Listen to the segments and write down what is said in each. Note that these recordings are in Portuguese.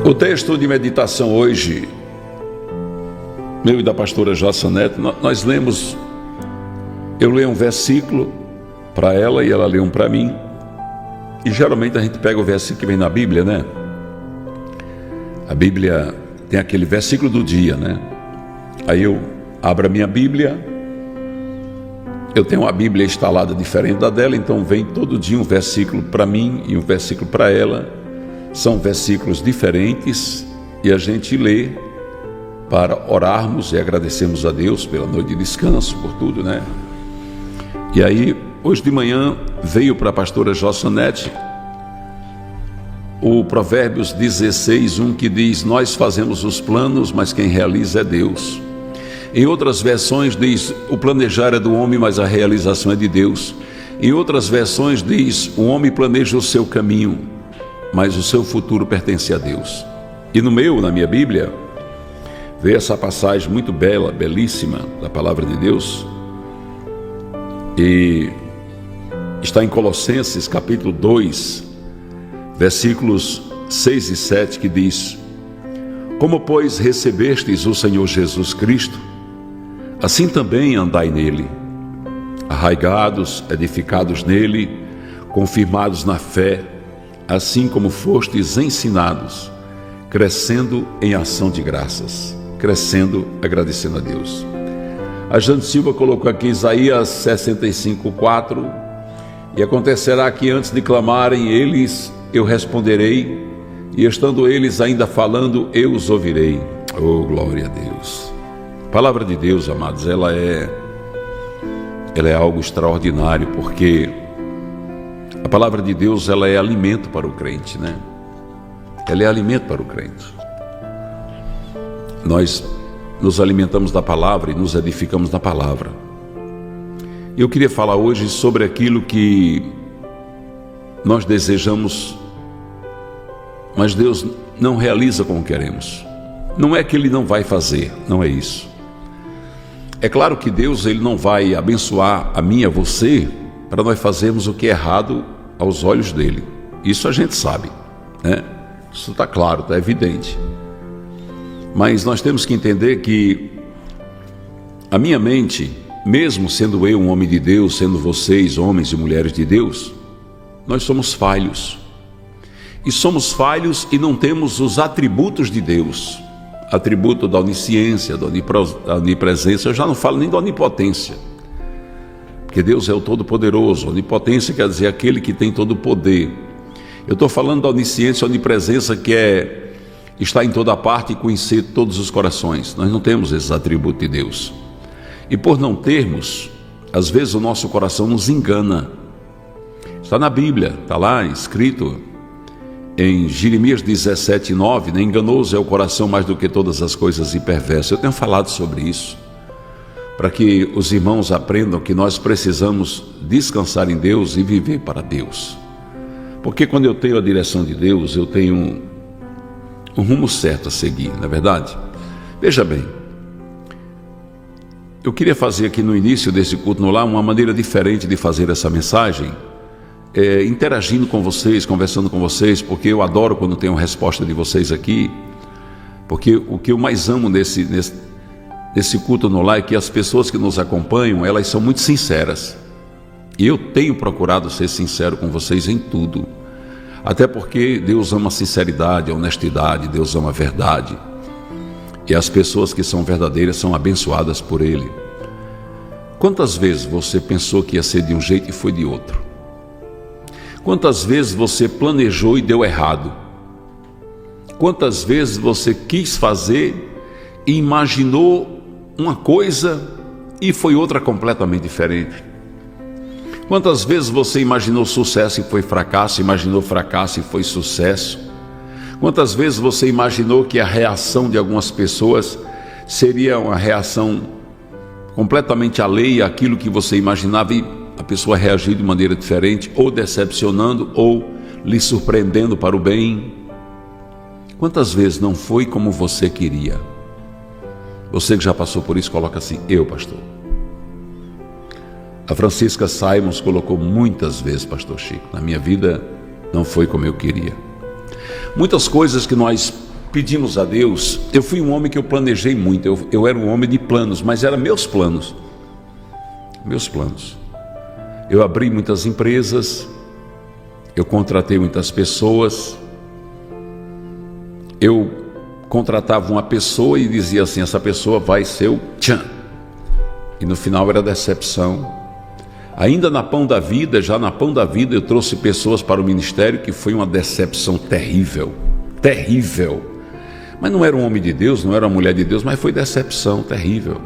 O texto de meditação hoje, meu e da pastora Jossa Neto, nós lemos, eu leio um versículo para ela e ela lê um para mim. E geralmente a gente pega o versículo que vem na Bíblia, né? A Bíblia tem aquele versículo do dia, né? Aí eu abro a minha Bíblia, eu tenho uma Bíblia instalada diferente da dela, então vem todo dia um versículo para mim e um versículo para ela. São versículos diferentes e a gente lê para orarmos e agradecermos a Deus pela noite de descanso, por tudo, né? E aí, hoje de manhã, veio para a pastora Jossa Neto o Provérbios 16:1, que diz: nós fazemos os planos, mas quem realiza é Deus. Em outras versões diz: o planejar é do homem, mas a realização é de Deus. Em outras versões diz: o homem planeja o seu caminho, mas o seu futuro pertence a Deus. E na minha Bíblia, veio essa passagem muito bela, belíssima da palavra de Deus, e está em Colossenses capítulo 2, versículos 6 e 7, que diz: como, pois, recebestes o Senhor Jesus Cristo, assim também andai nele, arraigados, edificados nele, confirmados na fé, assim como fostes ensinados, crescendo em ação de graças, crescendo agradecendo a Deus. A Jane Silva colocou aqui Isaías 65:4, e acontecerá que antes de clamarem eles, eu responderei, e estando eles ainda falando, eu os ouvirei. Oh, glória a Deus! A palavra de Deus, amados, ela é algo extraordinário, porque a palavra de Deus, ela é alimento para o crente, né? Ela é alimento para o crente. Nós nos alimentamos da palavra e nos edificamos na palavra. Eu queria falar hoje sobre aquilo que nós desejamos, mas Deus não realiza como queremos. Não é que Ele não vai fazer, não é isso. É claro que Deus, Ele não vai abençoar a mim e a você para nós fazermos o que é errado aos olhos dele. Isso a gente sabe, né? Isso está claro, está evidente. Mas nós temos que entender que a minha mente, mesmo sendo eu um homem de Deus, sendo vocês homens e mulheres de Deus, nós somos falhos. E somos falhos e não temos os atributos de Deus. Atributo da onisciência, da onipresença, eu já não falo nem da onipotência. Porque Deus é o Todo-Poderoso. Onipotência quer dizer aquele que tem todo o poder. Eu estou falando da onisciência, onipresença, que é estar em toda parte e conhecer todos os corações. Nós não temos esses atributos de Deus. E por não termos, às vezes o nosso coração nos engana. Está na Bíblia, está lá escrito em Jeremias 17:9, né? Enganoso é o coração mais do que todas as coisas e perverso. Eu tenho falado sobre isso, para que os irmãos aprendam que nós precisamos descansar em Deus e viver para Deus. Porque quando eu tenho a direção de Deus, eu tenho um rumo certo a seguir, não é verdade? Veja bem, eu queria fazer aqui no início desse culto no lar uma maneira diferente de fazer essa mensagem, interagindo com vocês, conversando com vocês, porque eu adoro quando tenho resposta de vocês aqui, porque o que eu mais amo nesse culto no lar é que as pessoas que nos acompanham, elas são muito sinceras. E eu tenho procurado ser sincero com vocês em tudo. Até porque Deus ama a sinceridade, a honestidade, Deus ama a verdade. E as pessoas que são verdadeiras são abençoadas por Ele. Quantas vezes você pensou que ia ser de um jeito e foi de outro? Quantas vezes você planejou e deu errado? Quantas vezes você quis fazer e imaginou uma coisa e foi outra completamente diferente? Quantas vezes você imaginou sucesso e foi fracasso, imaginou fracasso e foi sucesso? Quantas vezes você imaginou que a reação de algumas pessoas seria uma reação completamente alheia àquilo que você imaginava e a pessoa reagiu de maneira diferente, ou decepcionando, ou lhe surpreendendo para o bem? Quantas vezes não foi como você queria? Você que já passou por isso, coloca assim: eu, pastor. A Francisca Simons colocou muitas vezes: pastor Chico, na minha vida não foi como eu queria. Muitas coisas que nós pedimos a Deus. Eu fui um homem que eu planejei muito, eu era um homem de planos, mas eram meus planos. Eu abri muitas empresas, eu contratei muitas pessoas, eu contratava uma pessoa e dizia assim, essa pessoa vai ser o tchan, e no final era decepção. Ainda na Pão da Vida, eu trouxe pessoas para o ministério que foi uma decepção terrível, mas não era um homem de Deus, não era uma mulher de Deus, mas foi decepção terrível.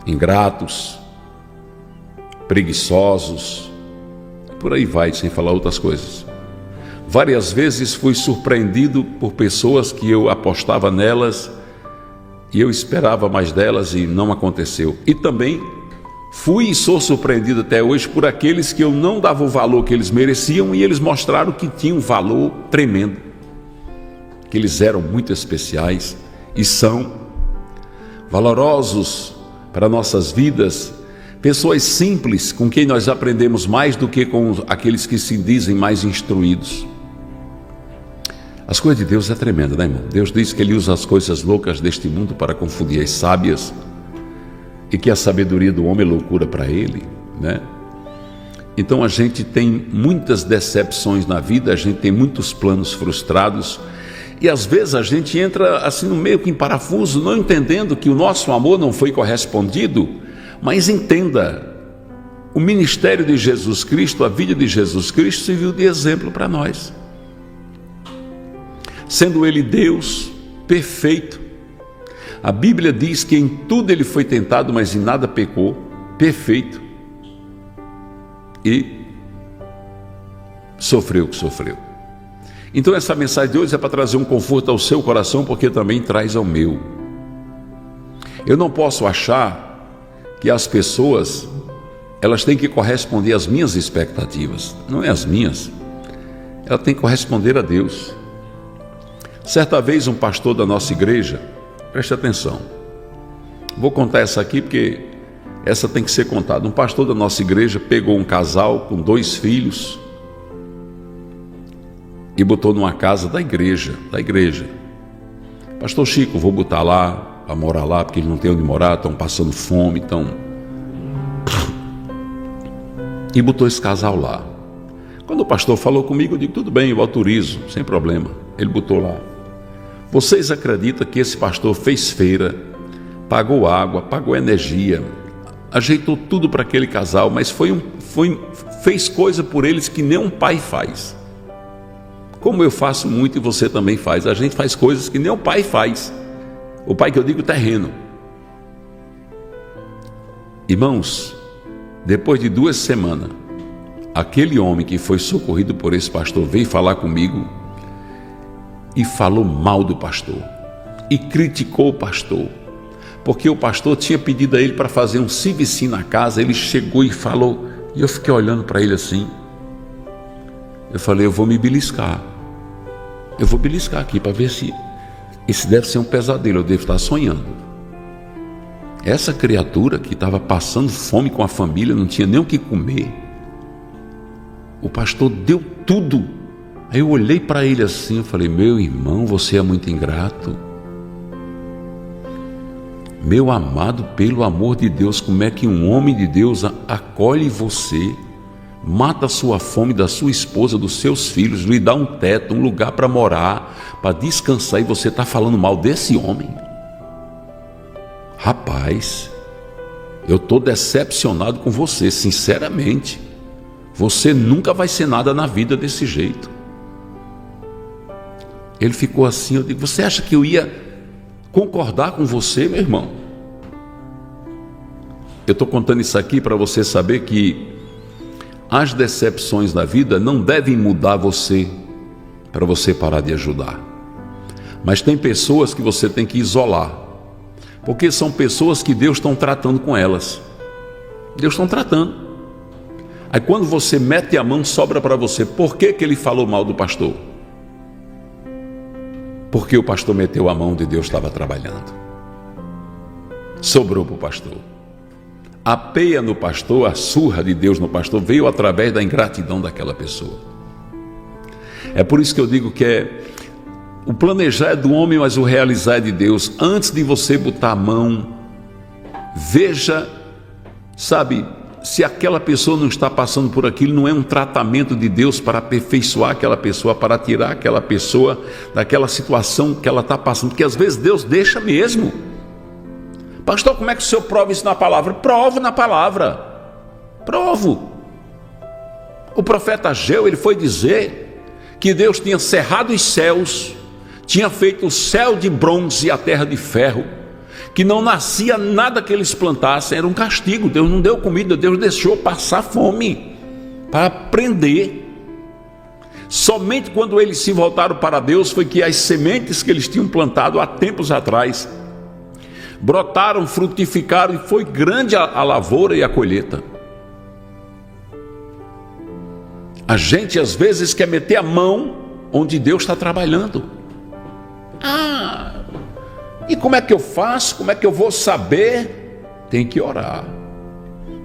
Ingratos, preguiçosos, por aí vai, sem falar outras coisas. Várias vezes fui surpreendido por pessoas que eu apostava nelas e eu esperava mais delas e não aconteceu. E também fui e sou surpreendido até hoje por aqueles que eu não dava o valor que eles mereciam e eles mostraram que tinham um valor tremendo, que eles eram muito especiais e são valorosos para nossas vidas. Pessoas simples com quem nós aprendemos mais do que com aqueles que se dizem mais instruídos. As coisas de Deus é tremenda, né, irmão? Deus diz que Ele usa as coisas loucas deste mundo para confundir as sábias e que a sabedoria do homem é loucura para Ele, né? Então a gente tem muitas decepções na vida, a gente tem muitos planos frustrados e às vezes a gente entra assim no meio que em parafuso, não entendendo que o nosso amor não foi correspondido. Mas entenda, o ministério de Jesus Cristo, a vida de Jesus Cristo serviu de exemplo para nós. Sendo Ele Deus perfeito, a Bíblia diz que em tudo Ele foi tentado, mas em nada pecou, perfeito, e sofreu o que sofreu. Então essa mensagem de hoje é para trazer um conforto ao seu coração, porque também traz ao meu. Eu não posso achar que as pessoas, elas têm que corresponder às minhas expectativas, não é as minhas, ela tem que corresponder a Deus. Certa vez um pastor da nossa igreja, preste atenção, vou contar essa aqui porque essa tem que ser contada. Um pastor da nossa igreja pegou um casal com 2 filhos e botou numa casa da igreja. Pastor Chico, vou botar lá para morar lá, porque eles não têm onde morar, estão passando fome, e botou esse casal lá. Quando o pastor falou comigo, eu digo, tudo bem, eu autorizo, sem problema. Ele botou lá. Vocês acreditam que esse pastor fez feira, pagou água, pagou energia, ajeitou tudo para aquele casal, mas fez coisa por eles que nem um pai faz. Como eu faço muito e você também faz, a gente faz coisas que nem o pai faz. O pai que eu digo terreno. Irmãos, depois de 2 semanas, aquele homem que foi socorrido por esse pastor veio falar comigo e falou mal do pastor e criticou o pastor, porque o pastor tinha pedido a ele para fazer um CVC na casa. Ele chegou e falou, e eu fiquei olhando para ele assim. Eu falei, eu vou beliscar aqui para ver se esse deve ser um pesadelo, eu devo estar sonhando. Essa criatura que estava passando fome com a família, não tinha nem o que comer, o pastor deu tudo. Aí eu olhei para ele assim, eu falei, meu irmão, você é muito ingrato. Meu amado, pelo amor de Deus, como é que um homem de Deus acolhe você, mata a sua fome da sua esposa, dos seus filhos, lhe dá um teto, um lugar para morar, para descansar, e você está falando mal desse homem? Rapaz, eu estou decepcionado com você, sinceramente. Você nunca vai ser nada na vida desse jeito. Ele ficou assim, eu digo, você acha que eu ia concordar com você, meu irmão? Eu estou contando isso aqui para você saber que as decepções da vida não devem mudar você para você parar de ajudar. Mas tem pessoas que você tem que isolar, porque são pessoas que Deus está tratando com elas. Deus está tratando. Aí quando você mete a mão, sobra para você. Por que ele falou mal do pastor? Porque o pastor meteu a mão onde Deus estava trabalhando. Sobrou para o pastor. A peia no pastor, a surra de Deus no pastor, veio através da ingratidão daquela pessoa. É por isso que eu digo que O planejar é do homem, mas o realizar é de Deus. Antes de você botar a mão, veja, sabe, se aquela pessoa não está passando por aquilo, não é um tratamento de Deus para aperfeiçoar aquela pessoa, para tirar aquela pessoa daquela situação que ela está passando, porque às vezes Deus deixa mesmo. Pastor, como é que o senhor prova isso na palavra? Provo na palavra, provo. O profeta Ageu, ele foi dizer que Deus tinha cerrado os céus, tinha feito o céu de bronze e a terra de ferro, que não nascia nada que eles plantassem, era um castigo. Deus não deu comida, Deus deixou passar fome para aprender. Somente quando eles se voltaram para Deus foi que as sementes que eles tinham plantado há tempos atrás brotaram, frutificaram, e foi grande a lavoura e a colheita. A gente às vezes quer meter a mão onde Deus está trabalhando. E como é que eu faço? Como é que eu vou saber? Tem que orar.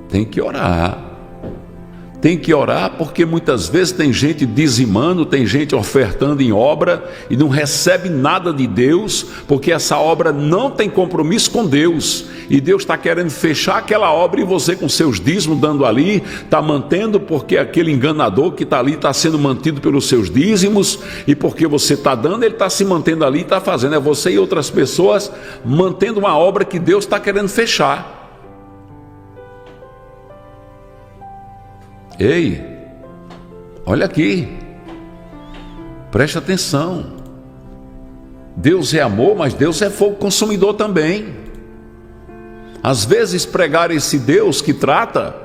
Tem que orar. Tem que orar, porque muitas vezes tem gente dizimando, tem gente ofertando em obra e não recebe nada de Deus, porque essa obra não tem compromisso com Deus, e Deus está querendo fechar aquela obra, e você com seus dízimos dando ali, está mantendo, porque aquele enganador que está ali está sendo mantido pelos seus dízimos, e porque você está dando, ele está se mantendo ali, está fazendo, é você e outras pessoas mantendo uma obra que Deus está querendo fechar. Ei, olha aqui, preste atenção. Deus é amor, mas Deus é fogo consumidor também. Às vezes pregar esse Deus que trata,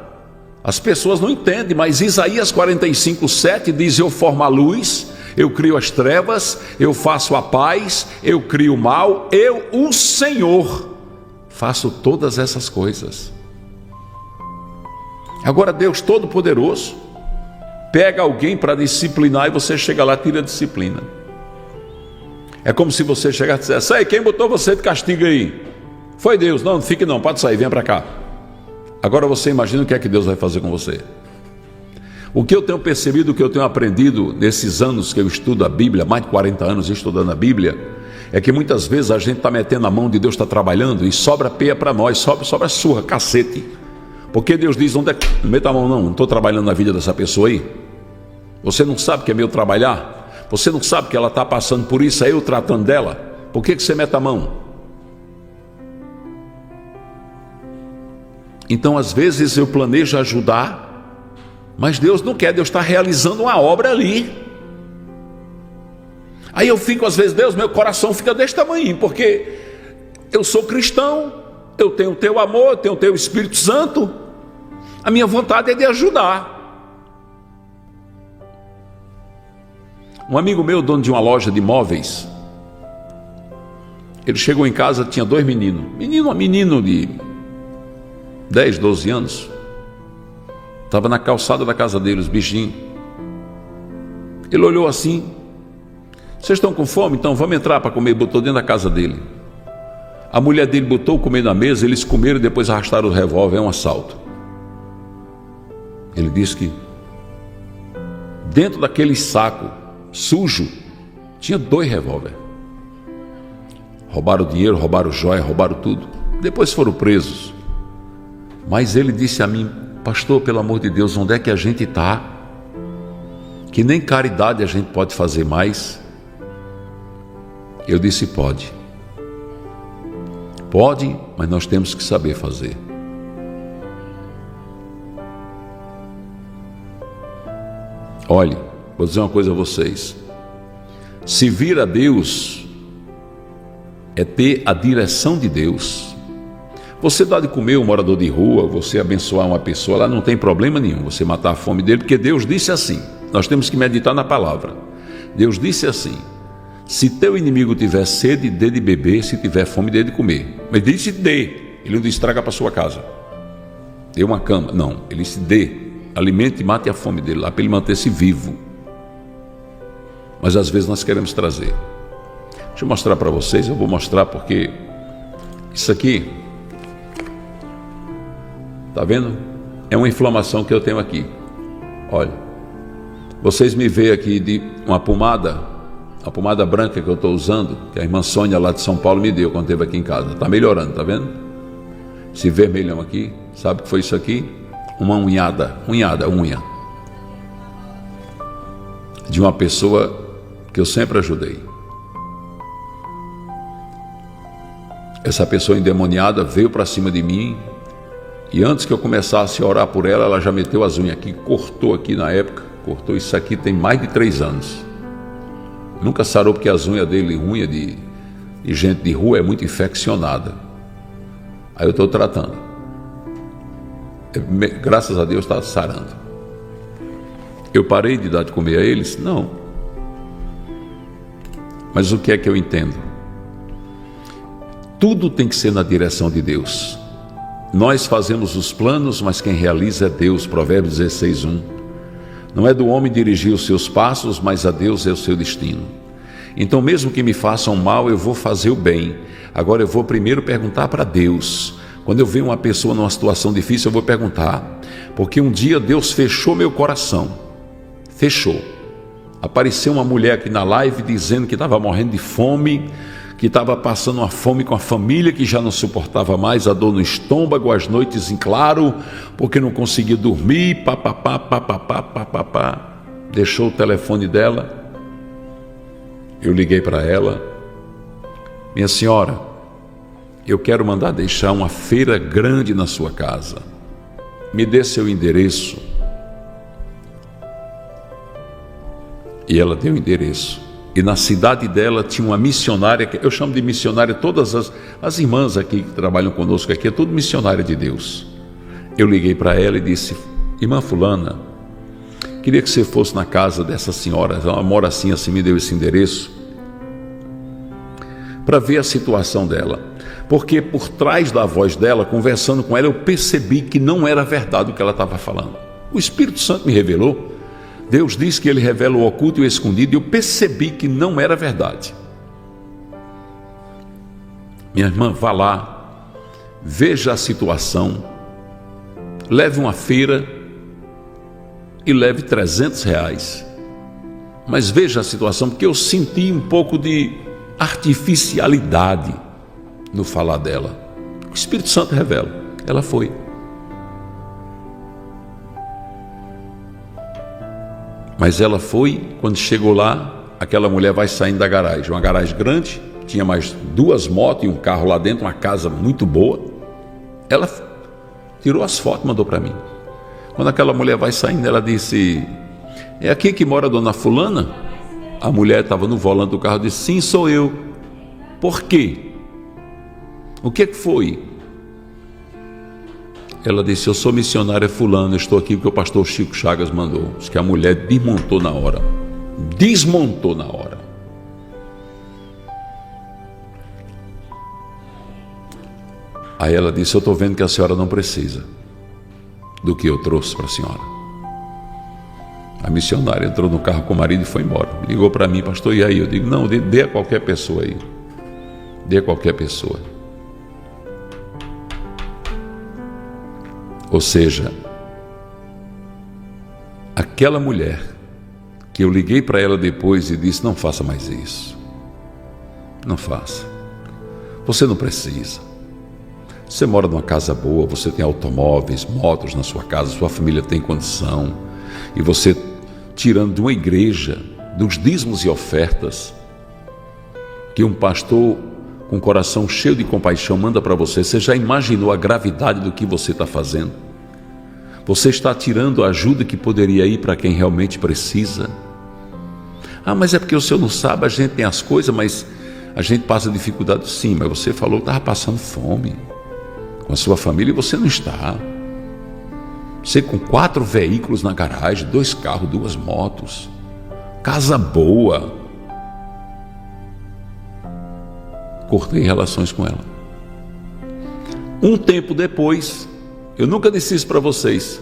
as pessoas não entendem, mas Isaías 45:7 diz: eu formo a luz, eu crio as trevas, eu faço a paz, eu crio o mal, eu, o Senhor, faço todas essas coisas. Agora Deus Todo-Poderoso pega alguém para disciplinar, e você chega lá e tira a disciplina. É como se você chegasse e dissesse: ei, quem botou você de castigo aí? Foi Deus. Não, não fique não, pode sair, venha para cá. Agora você imagina o que é que Deus vai fazer com você. O que eu tenho percebido, o que eu tenho aprendido nesses anos que eu estudo a Bíblia, mais de 40 anos estudando a Bíblia, é que muitas vezes a gente está metendo a mão de Deus, está trabalhando, e sobra peia para nós, sobra surra, cacete. Porque Deus diz: onde é que... não meta a mão não estou trabalhando na vida dessa pessoa aí. Você não sabe que é meu trabalhar? Você não sabe que ela está passando por isso, é eu tratando dela? Por que você mete a mão? Então às vezes eu planejo ajudar, mas Deus não quer, Deus está realizando uma obra ali. Aí eu fico às vezes: Deus, meu coração fica desse tamanho, porque eu sou cristão, eu tenho o teu amor, eu tenho o teu Espírito Santo, a minha vontade é de ajudar. Um amigo meu, dono de uma loja de móveis, ele chegou em casa, tinha 2 meninos, menino de 10, 12 anos, estava na calçada da casa dele, os bichinhos. Ele olhou assim: vocês estão com fome? Então vamos entrar para comer. Botou dentro da casa dele. A mulher dele botou o comer na mesa, eles comeram e depois arrastaram o revólver. É um assalto. Ele disse que dentro daquele saco sujo tinha 2 revólveres. Roubaram o dinheiro, roubaram joia, roubaram tudo. Depois foram presos. Mas ele disse a mim: pastor, pelo amor de Deus, onde é que a gente está? Que nem caridade a gente pode fazer mais. Eu disse: pode, mas nós temos que saber fazer. Olhe, vou dizer uma coisa a vocês: se vir a Deus é ter a direção de Deus. Você dá de comer um morador de rua, você abençoar uma pessoa, lá não tem problema nenhum, você matar a fome dele, porque Deus disse assim. Nós temos que meditar na palavra. Deus disse assim: se teu inimigo tiver sede, dê de beber; se tiver fome, dê de comer. Mas disse dê, ele não disse traga para sua casa, dê uma cama, não, ele disse dê, alimente e mate a fome dele lá, para ele manter-se vivo. Mas às vezes nós queremos trazer. Deixa eu mostrar para vocês, eu vou mostrar porque isso aqui, está vendo? É uma inflamação que eu tenho aqui. Olha, vocês me veem aqui de uma pomada a pomada branca que eu estou usando, que a irmã Sônia lá de São Paulo me deu quando esteve aqui em casa. Está melhorando, tá vendo? Esse vermelhão aqui, sabe o que foi isso aqui? Uma unha de uma pessoa que eu sempre ajudei. Essa pessoa endemoniada veio para cima de mim e antes que eu começasse a orar por ela, ela já meteu as unhas aqui, cortou aqui na época, cortou isso aqui tem mais de 3 anos. Nunca sarou porque as unhas dele, unha de gente de rua, é muito infeccionada. Aí eu estou tratando. Graças a Deus está sarando. Eu parei de dar de comer a eles? Não. Mas o que é que eu entendo? Tudo tem que ser na direção de Deus. Nós fazemos os planos, mas quem realiza é Deus. Provérbios 16:1. Não é do homem dirigir os seus passos, mas a Deus é o seu destino. Então, mesmo que me façam mal, eu vou fazer o bem. Agora eu vou primeiro perguntar para Deus. Quando eu ver uma pessoa numa situação difícil, eu vou perguntar. Porque um dia Deus fechou meu coração. Fechou. Apareceu uma mulher aqui na live dizendo que estava morrendo de fome, que estava passando uma fome com a família, que já não suportava mais a dor no estômago, as noites em claro, porque não conseguia dormir, papapá. Deixou o telefone dela. Eu liguei para ela. Minha senhora, eu quero mandar deixar uma feira grande na sua casa. Me dê seu endereço. E ela deu o endereço. E na cidade dela tinha uma missionária, eu chamo de missionária, todas as irmãs aqui que trabalham conosco aqui, é tudo missionária de Deus. Eu liguei para ela e disse: irmã fulana, queria que você fosse na casa dessa senhora, ela mora assim, me deu esse endereço, para ver a situação dela. Porque por trás da voz dela, conversando com ela, eu percebi que não era verdade o que ela estava falando. O Espírito Santo me revelou. Deus diz que Ele revela o oculto e o escondido, e eu percebi que não era verdade. Minha irmã, vá lá, veja a situação, leve uma feira e leve R$300. Mas veja a situação, porque eu senti um pouco de artificialidade no falar dela. O Espírito Santo revela. Ela foi. Mas ela foi, quando chegou lá, aquela mulher vai saindo da garagem, uma garagem grande, tinha mais 2 motos e um carro lá dentro, uma casa muito boa. Ela tirou as fotos e mandou para mim. Quando aquela mulher vai saindo, ela disse: é aqui que mora a dona fulana? A mulher estava no volante do carro e disse: sim, sou eu. Por quê? O que foi? Ela disse: eu sou missionária fulana, estou aqui porque o pastor Chico Chagas mandou. Diz que a mulher desmontou na hora. Aí ela disse: eu estou vendo que a senhora não precisa do que eu trouxe para a senhora. A missionária entrou no carro com o marido e foi embora. Ligou para mim: pastor, e aí? Eu digo: não, dê a qualquer pessoa aí. Dê a qualquer pessoa. Ou seja, aquela mulher que eu liguei para ela depois e disse: não faça mais isso. Não faça. Você não precisa. Você mora numa casa boa, você tem automóveis, motos na sua casa, sua família tem condição. E você, tirando de uma igreja, dos dízimos e ofertas, que um pastor com o coração cheio de compaixão manda para você, você já imaginou a gravidade do que você está fazendo? Você está tirando a ajuda que poderia ir para quem realmente precisa. Ah, mas é porque o senhor não sabe, a gente tem as coisas, mas a gente passa dificuldade. Sim, mas você falou que estava passando fome com a sua família e você não está. Você com 4 veículos na garagem, 2 carros, 2 motos, casa boa. Cortei relações com ela. Um tempo depois, eu nunca disse isso para vocês,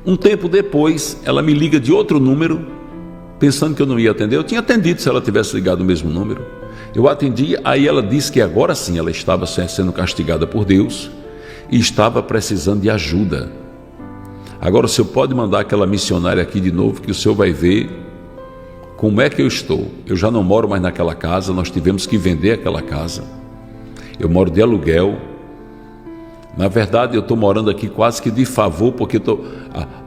um tempo depois, ela me liga de outro número, pensando que eu não ia atender. Eu tinha atendido se ela tivesse ligado o mesmo número. Eu atendi, aí ela disse que agora sim ela estava sendo castigada por Deus e estava precisando de ajuda. Agora o senhor pode mandar aquela missionária aqui de novo, que o senhor vai ver como é que eu estou? Eu já não moro mais naquela casa, nós tivemos que vender aquela casa. Eu moro de aluguel. Na verdade, eu estou morando aqui quase que de favor, porque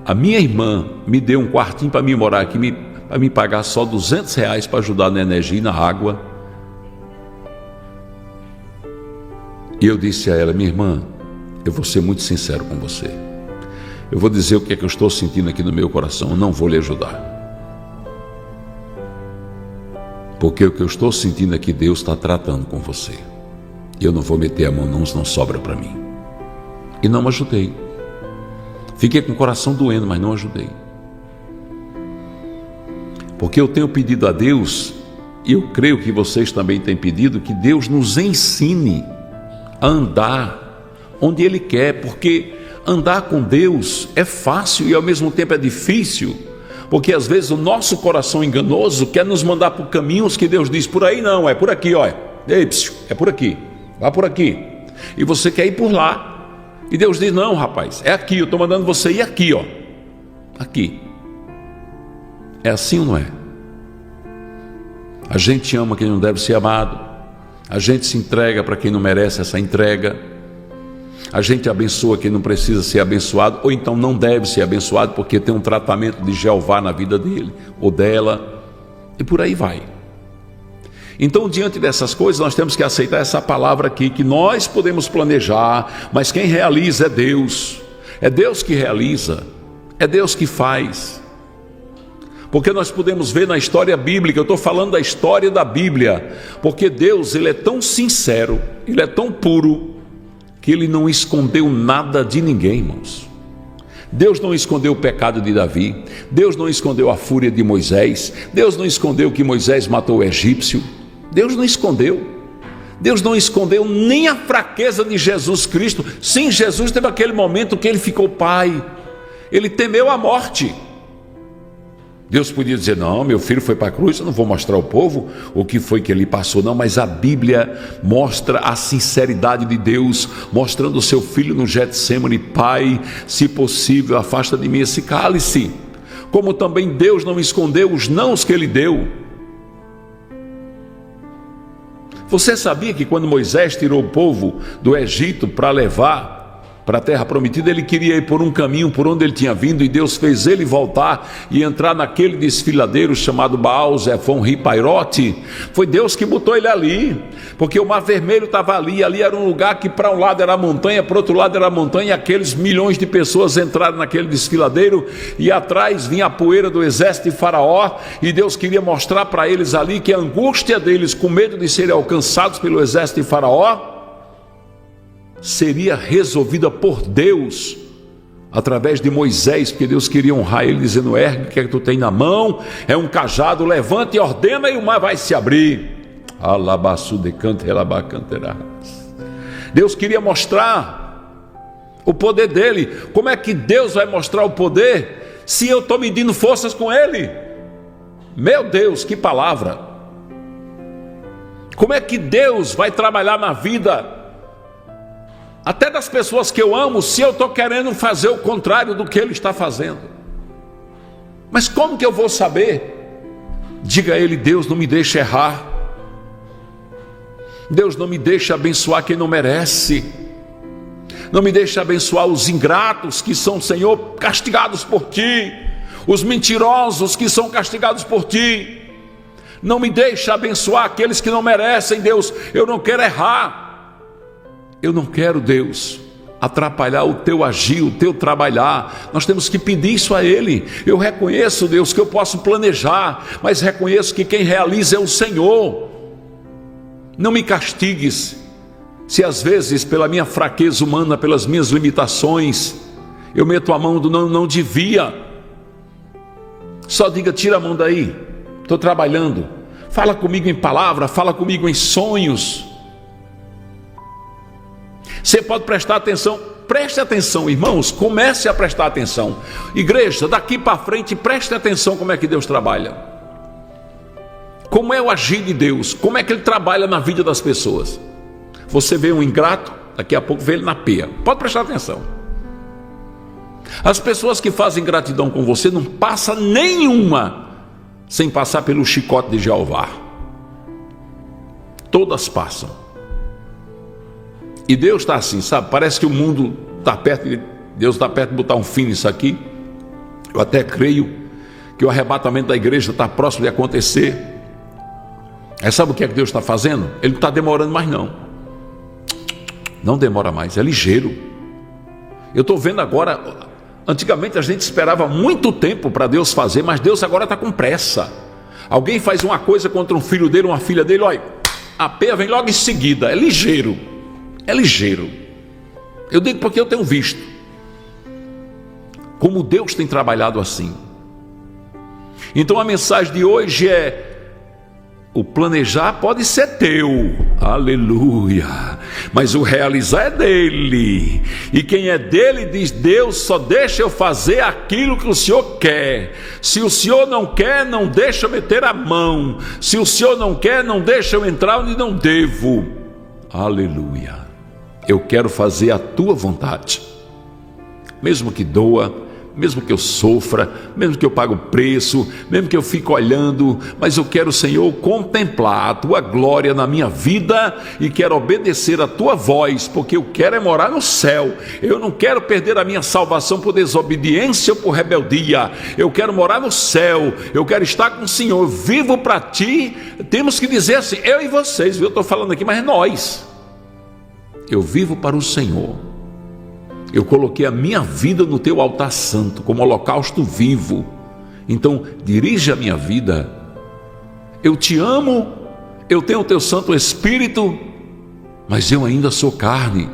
a minha irmã me deu um quartinho para mim morar aqui, para me pagar só R$200 para ajudar na energia e na água. E eu disse a ela: minha irmã, eu vou ser muito sincero com você. Eu vou dizer o que é que eu estou sentindo aqui no meu coração. Eu não vou lhe ajudar. Porque o que eu estou sentindo aqui, Deus está tratando com você. E eu não vou meter a mão, não sobra para mim. E não ajudei. Fiquei com o coração doendo, mas não ajudei. Porque eu tenho pedido a Deus, e eu creio que vocês também têm pedido, que Deus nos ensine a andar onde Ele quer, porque andar com Deus é fácil e ao mesmo tempo é difícil, porque às vezes o nosso coração enganoso quer nos mandar por caminhos que Deus diz: por aí não, é por aqui, olha. Ei, é por aqui, vá por aqui. E você quer ir por lá. E Deus diz: não, rapaz, é aqui, eu estou mandando você ir aqui, ó. Aqui. É assim ou não é? A gente ama quem não deve ser amado. A gente se entrega para quem não merece essa entrega. A gente abençoa quem não precisa ser abençoado, ou então não deve ser abençoado porque tem um tratamento de Jeová na vida dele ou dela. E por aí vai. Então, diante dessas coisas, nós temos que aceitar essa palavra aqui, que nós podemos planejar, mas quem realiza é Deus. É Deus que realiza, é Deus que faz. Porque nós podemos ver na história bíblica, eu estou falando da história da Bíblia, porque Deus, Ele é tão sincero, Ele é tão puro, que Ele não escondeu nada de ninguém, irmãos. Deus não escondeu o pecado de Davi, Deus não escondeu a fúria de Moisés, Deus não escondeu que Moisés matou o egípcio, Deus não escondeu. Deus não escondeu nem a fraqueza de Jesus Cristo. Sim, Jesus teve aquele momento que Ele ficou pai, Ele temeu a morte. Deus podia dizer: não, meu filho foi para a cruz, eu não vou mostrar ao povo o que foi que ele passou, não. Mas a Bíblia mostra a sinceridade de Deus, mostrando o seu filho no Getsêmani: Pai, se possível, afasta de mim esse cálice. Como também Deus não escondeu os nãos que Ele deu. Você sabia que quando Moisés tirou o povo do Egito para levar para a terra prometida, ele queria ir por um caminho por onde ele tinha vindo, e Deus fez ele voltar e entrar naquele desfiladeiro chamado Baal Zephon Ripairote? Foi Deus que botou ele ali, porque o Mar Vermelho estava ali era um lugar que para um lado era montanha, para o outro lado era montanha, e aqueles milhões de pessoas entraram naquele desfiladeiro, e atrás vinha a poeira do exército de Faraó, e Deus queria mostrar para eles ali que a angústia deles, com medo de serem alcançados pelo exército de Faraó, seria resolvida por Deus através de Moisés, porque Deus queria honrar ele, dizendo: ergue o que é que tu tem na mão, é um cajado, levanta e ordena, e o mar vai se abrir. Deus queria mostrar o poder dele. Como é que Deus vai mostrar o poder se eu estou medindo forças com ele? Meu Deus, que palavra! Como é que Deus vai trabalhar na vida até das pessoas que eu amo, se eu estou querendo fazer o contrário do que Ele está fazendo? Mas como que eu vou saber? Diga a Ele: Deus, não me deixe errar. Deus, não me deixe abençoar quem não merece. Não me deixe abençoar os ingratos que são, Senhor, castigados por Ti, os mentirosos que são castigados por Ti. Não me deixe abençoar aqueles que não merecem, Deus. Eu não quero errar. Eu não quero, Deus, atrapalhar o Teu agir, o Teu trabalhar. Nós temos que pedir isso a Ele. Eu reconheço, Deus, que eu posso planejar, mas reconheço que quem realiza é o Senhor. Não me castigues, se às vezes pela minha fraqueza humana, pelas minhas limitações, eu meto a mão do não devia. Só diga: tira a mão daí, estou trabalhando. Fala comigo em palavra, fala comigo em sonhos. Você pode prestar atenção, preste atenção, irmãos, comece a prestar atenção. Igreja, daqui para frente, preste atenção como é que Deus trabalha. Como é o agir de Deus, como é que Ele trabalha na vida das pessoas. Você vê um ingrato, daqui a pouco vê ele na peia. Pode prestar atenção. As pessoas que fazem gratidão com você, não passa nenhuma sem passar pelo chicote de Jeová. Todas passam. E Deus está assim, sabe? Parece que o mundo está perto de Deus, está perto de botar um fim nisso aqui. Eu até creio que o arrebatamento da igreja está próximo de acontecer. Sabe o que é que Deus está fazendo? Ele não está demorando mais não. Não demora mais, é ligeiro. Eu estou vendo agora, antigamente a gente esperava muito tempo para Deus fazer, mas Deus agora está com pressa. Alguém faz uma coisa contra um filho dele, uma filha dele, olha, a peia vem logo em seguida, é ligeiro. É ligeiro. Eu digo porque eu tenho visto como Deus tem trabalhado assim. Então a mensagem de hoje é: o planejar pode ser teu, aleluia, mas o realizar é dele. E quem é dele diz: Deus, só deixa eu fazer aquilo que o Senhor quer. Se o Senhor não quer, não deixa eu meter a mão. Se o Senhor não quer, não deixa eu entrar onde não devo. Aleluia. Eu quero fazer a tua vontade, mesmo que doa, mesmo que eu sofra, mesmo que eu pague o preço, mesmo que eu fique olhando, mas eu quero, Senhor, contemplar a tua glória na minha vida e quero obedecer a tua voz, porque eu quero é morar no céu. Eu não quero perder a minha salvação por desobediência ou por rebeldia. Eu quero morar no céu, eu quero estar com o Senhor, vivo para ti. Temos que dizer assim, eu e vocês, eu estou falando aqui, mas nós. Eu vivo para o Senhor. Eu coloquei a minha vida no teu altar santo, como holocausto vivo. Então, dirige a minha vida. Eu te amo, eu tenho o teu Santo Espírito, mas eu ainda sou carne.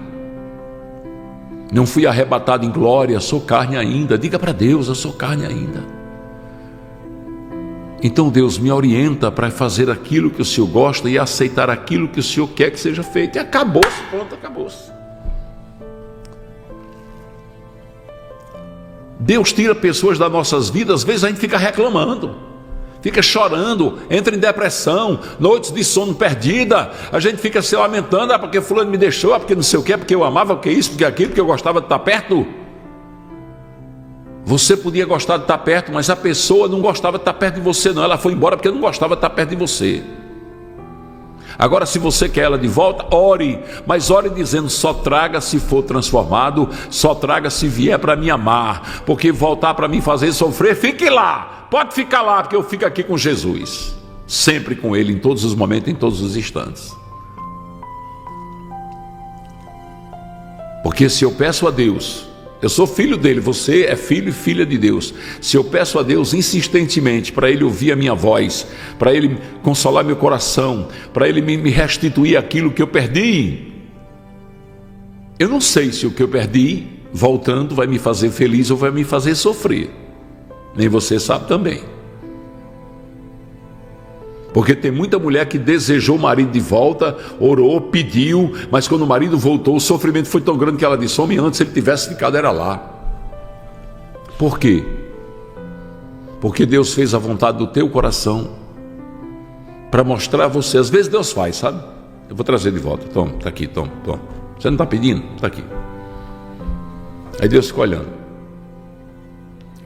Não fui arrebatado em glória, sou carne ainda. Diga para Deus, eu sou carne ainda. Então Deus me orienta para fazer aquilo que o Senhor gosta e aceitar aquilo que o Senhor quer que seja feito. E acabou-se, pronto, acabou-se. Deus tira pessoas das nossas vidas, às vezes a gente fica reclamando, fica chorando, entra em depressão, noites de sono perdida, a gente fica se lamentando, porque fulano me deixou, porque não sei o que, porque eu amava, porque isso, porque aquilo, porque eu gostava de estar perto. Você podia gostar de estar perto, mas a pessoa não gostava de estar perto de você não, ela foi embora porque não gostava de estar perto de você. Agora, se você quer ela de volta, ore, mas ore dizendo: só traga se for transformado, só traga se vier para me amar, porque voltar para me fazer sofrer, fique lá, pode ficar lá, porque eu fico aqui com Jesus, sempre com Ele, em todos os momentos, em todos os instantes. Porque se eu peço a Deus, eu sou filho dele, você é filho e filha de Deus. Se eu peço a Deus insistentemente para Ele ouvir a minha voz, para Ele consolar meu coração, para Ele me restituir aquilo que eu perdi, eu não sei se o que eu perdi, voltando, vai me fazer feliz ou vai me fazer sofrer. Nem você sabe também. Porque tem muita mulher que desejou o marido de volta, orou, pediu, mas quando o marido voltou, o sofrimento foi tão grande que ela disse: homem, antes ele tivesse ficado era lá. Por quê? Porque Deus fez a vontade do teu coração para mostrar a você. Às vezes Deus faz, sabe? Eu vou trazer de volta. Toma, está aqui, toma. Você não está pedindo? Está aqui. Aí Deus fica olhando.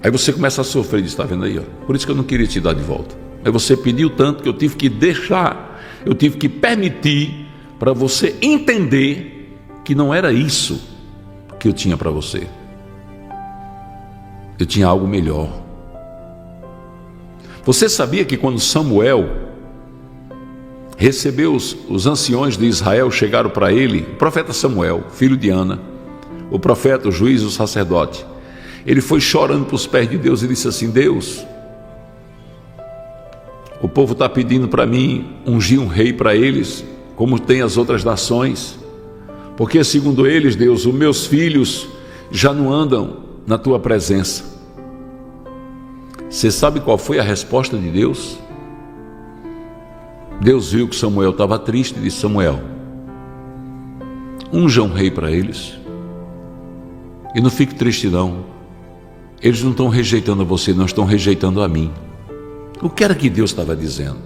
Aí você começa a sofrer e diz: está vendo aí? Ó? Por isso que eu não queria te dar de volta. Aí você pediu tanto que eu tive que deixar, eu tive que permitir para você entender que não era isso que eu tinha para você. Eu tinha algo melhor. Você sabia que quando Samuel recebeu os anciões de Israel, chegaram para ele, o profeta Samuel, filho de Ana, o profeta, o juiz, o sacerdote, ele foi chorando para os pés de Deus e disse assim: Deus, o povo está pedindo para mim ungir um rei para eles, como tem as outras nações, porque segundo eles, Deus, os meus filhos já não andam na tua presença. Você sabe qual foi a resposta de Deus? Deus viu que Samuel estava triste e disse: Samuel, unja um rei para eles, e não fique triste não, eles não estão rejeitando você, não estão rejeitando a mim. O que era que Deus estava dizendo?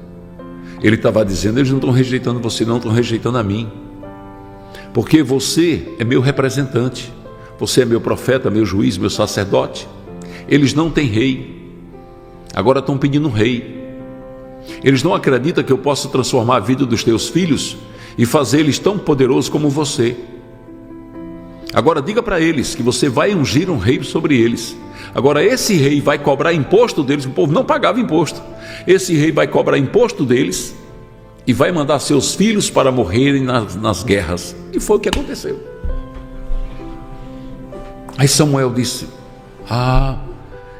Ele estava dizendo: eles não estão rejeitando você, não estão rejeitando a mim, porque você é meu representante, você é meu profeta, meu juiz, meu sacerdote. Eles não têm rei, agora estão pedindo um rei. Eles não acreditam que eu posso transformar a vida dos teus filhos e fazer eles tão poderosos como você. Agora diga para eles que você vai ungir um rei sobre eles. Agora esse rei vai cobrar imposto deles, o povo não pagava imposto. Esse rei vai cobrar imposto deles e vai mandar seus filhos para morrerem nas guerras. E foi o que aconteceu. Aí Samuel disse: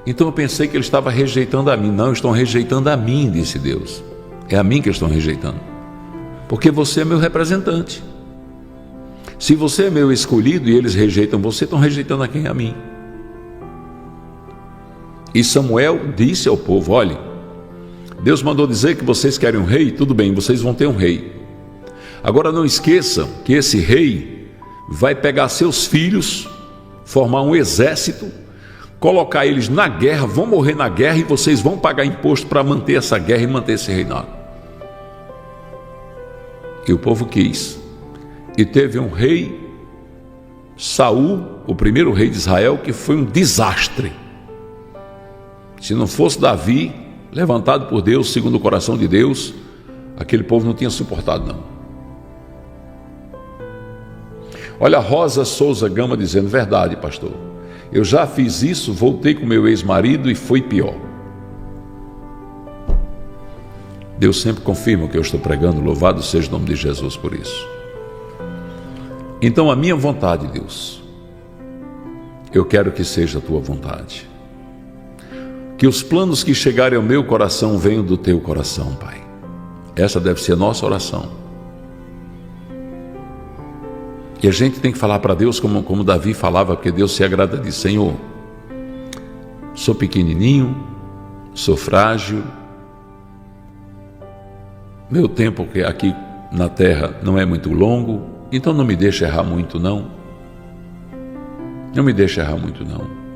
então eu pensei que ele estava rejeitando a mim. Não, estão rejeitando a mim, disse Deus. É a mim que estão rejeitando, porque você é meu representante. Se você é meu escolhido e eles rejeitam você, estão rejeitando a quem? A mim. E Samuel disse ao povo: olhe, Deus mandou dizer que vocês querem um rei, tudo bem, vocês vão ter um rei. Agora não esqueçam que esse rei vai pegar seus filhos, formar um exército, colocar eles na guerra, vão morrer na guerra e vocês vão pagar imposto para manter essa guerra e manter esse reinado. E o povo quis. E teve um rei, Saul, o primeiro rei de Israel, que foi um desastre. Se não fosse Davi, levantado por Deus, segundo o coração de Deus, aquele povo não tinha suportado, não. Olha a Rosa Souza Gama dizendo: verdade, pastor, eu já fiz isso, voltei com meu ex-marido e foi pior. Deus sempre confirma o que eu estou pregando, louvado seja o nome de Jesus por isso. Então a minha vontade, Deus, eu quero que seja a tua vontade. Que os planos que chegarem ao meu coração venham do teu coração, Pai. Essa deve ser a nossa oração. E a gente tem que falar para Deus como Davi falava, porque Deus se agrada disso: Senhor, sou pequenininho, sou frágil, meu tempo aqui na terra não é muito longo, então não me deixe errar muito, não. Não me deixe errar muito, não.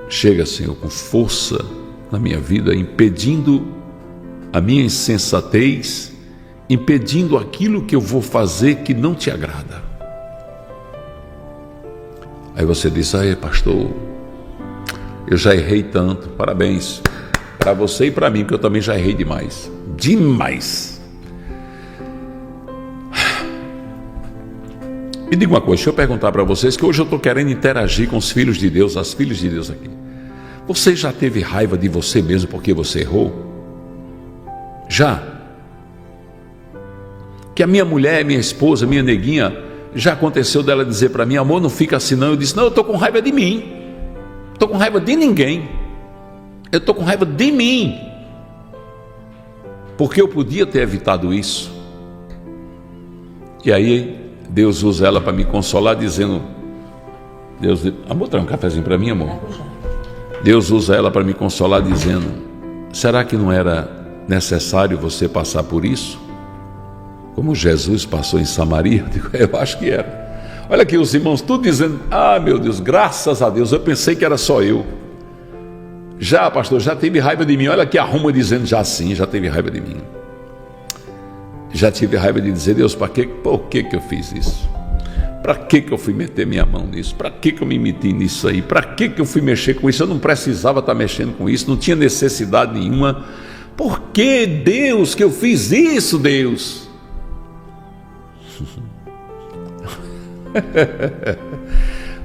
Chega, Senhor, com força na minha vida, impedindo a minha insensatez, impedindo aquilo que eu vou fazer que não te agrada. Aí você diz: pastor, eu já errei tanto. Parabéns para você e para mim, porque eu também já errei demais. Demais. Me diga uma coisa, deixa eu perguntar para vocês, que hoje eu estou querendo interagir com os filhos de Deus, as filhas de Deus aqui. Você já teve raiva de você mesmo porque você errou? Já? Que a minha mulher, minha esposa, minha neguinha, já aconteceu dela dizer para mim: amor, não fica assim não. Eu disse: não, eu estou com raiva de mim. Estou com raiva de ninguém. Eu estou com raiva de mim. Porque eu podia ter evitado isso. E aí Deus usa ela para me consolar, dizendo: amor, traz um cafezinho para mim, amor. Deus usa ela para me consolar, dizendo: será que não era necessário você passar por isso? Como Jesus passou em Samaria? Eu acho que era. Olha aqui os irmãos, tudo dizendo: meu Deus, graças a Deus, eu pensei que era só eu. Já, pastor, já teve raiva de mim. Olha aqui a Roma dizendo: já sim, já teve raiva de mim. Já tive raiva de dizer: Deus, por que eu fiz isso? Para que eu fui meter minha mão nisso? Para que eu me meti nisso aí? Para que eu fui mexer com isso? Eu não precisava estar mexendo com isso, não tinha necessidade nenhuma. Por que, Deus, que eu fiz isso, Deus?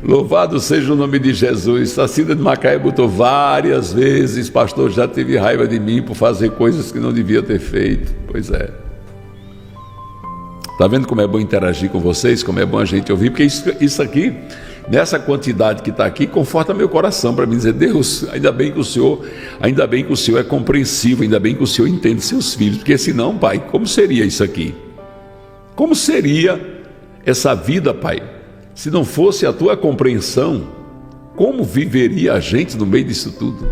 Louvado seja o nome de Jesus. A Cida de Macaé botou várias vezes: pastor, já teve raiva de mim por fazer coisas que não devia ter feito. Pois é. Está vendo como é bom interagir com vocês, como é bom a gente ouvir? Porque isso aqui, nessa quantidade que está aqui, conforta meu coração para me dizer: Deus, ainda bem que o Senhor é compreensivo, ainda bem que o Senhor entende seus filhos, porque senão, Pai, como seria isso aqui? Como seria essa vida, Pai? Se não fosse a tua compreensão, como viveria a gente no meio disso tudo?